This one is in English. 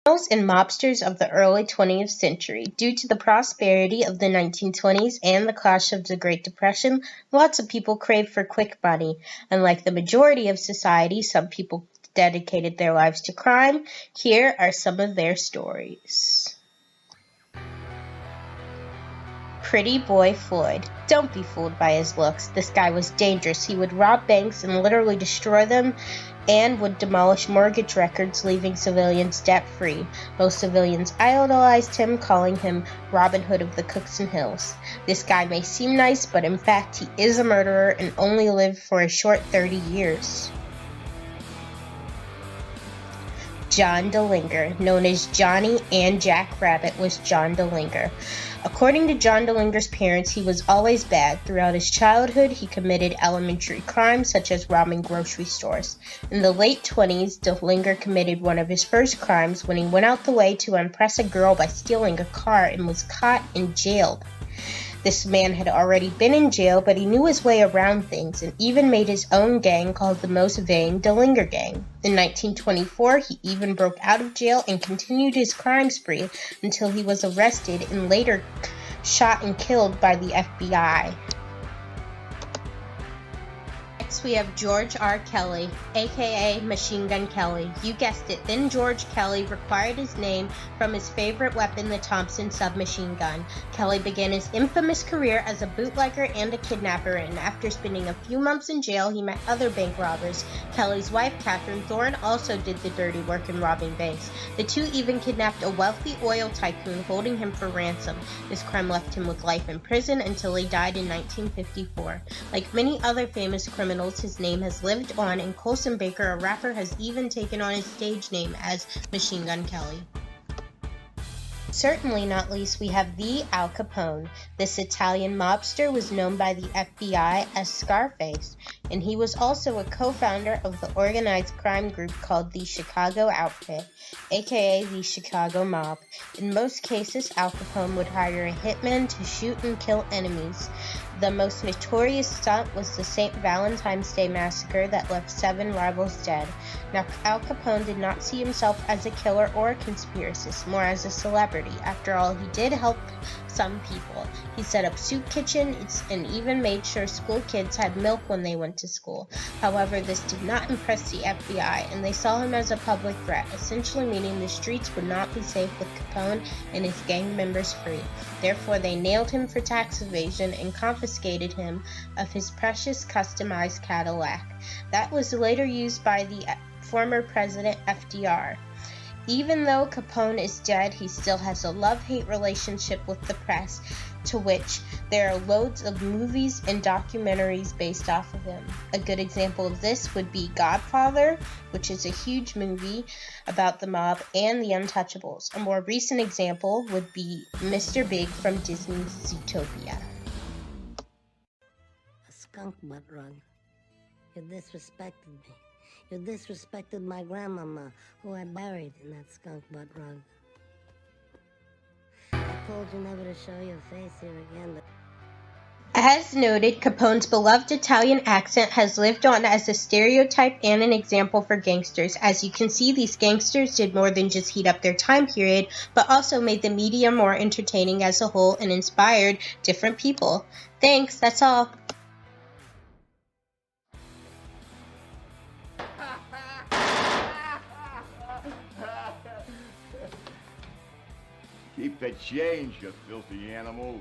Criminals and mobsters of the early 20th century. Due to the prosperity of the 1920s and the crash of the Great Depression, lots of people craved for quick money. Unlike the majority of society, some people dedicated their lives to crime. Here are some of their stories. Pretty boy Floyd. Don't be fooled by his looks. This guy was dangerous. He would rob banks and literally destroy them, and would demolish mortgage records, leaving civilians debt-free. Most civilians idolized him, calling him Robin Hood of the Cookson Hills. This guy may seem nice, but in fact he is a murderer and only lived for a short 30 years. John Dillinger, known as Johnny and Jack Rabbit, was John Dillinger. According to John Dillinger's parents, he was always bad. Throughout his childhood, he committed elementary crimes such as robbing grocery stores. In the late 20s, Dillinger committed one of his first crimes when he went out the way to impress a girl by stealing a car and was caught and jailed. This man had already been in jail, but he knew his way around things and even made his own gang called the Most Vain Dillinger Gang. In 1924, he even broke out of jail and continued his crime spree until he was arrested and later shot and killed by the FBI. Next, we have George R. Kelly, aka Machine Gun Kelly. You guessed it, then George Kelly acquired his name from his favorite weapon, the Thompson submachine gun. Kelly began his infamous career as a bootlegger and a kidnapper, and after spending a few months in jail, he met other bank robbers. Kelly's wife, Catherine Thorne, also did the dirty work in robbing banks. The two even kidnapped a wealthy oil tycoon, holding him for ransom. This crime left him with life in prison until he died in 1954. Like many other famous criminals, his name has lived on, and Colson Baker, a rapper, has even taken on his stage name as Machine Gun Kelly. Certainly not least, we have the Al Capone. This Italian mobster was known by the FBI as Scarface, and he was also a co-founder of the organized crime group called the Chicago Outfit, aka the Chicago Mob. In most cases, Al Capone would hire a hitman to shoot and kill enemies. The most notorious stunt was the St. Valentine's Day massacre that left 7 rivals dead. Now, Al Capone did not see himself as a killer or a conspiracist, more as a celebrity. After all, he did help some people. He set up soup kitchens and even made sure school kids had milk when they went to school. However, this did not impress the FBI, and they saw him as a public threat, essentially meaning the streets would not be safe with Capone and his gang members free. Therefore, they nailed him for tax evasion and confiscated him of his precious customized Cadillac. That was later used by the former President FDR. Even though Capone is dead, he still has a love-hate relationship with the press, to which there are loads of movies and documentaries based off of him. A good example of this would be Godfather, which is a huge movie about the mob, and The Untouchables. A more recent example would be Mr. Big from Disney's Zootopia. A skunk butt rug. You disrespected me. You disrespected my grandmama, who I buried in that skunk butt rug. I told you never to show your face here again, but... As noted, Capone's beloved Italian accent has lived on as a stereotype and an example for gangsters. As you can see, these gangsters did more than just heat up their time period, but also made the media more entertaining as a whole and inspired different people. Thanks, that's all. Keep the change, you filthy animal.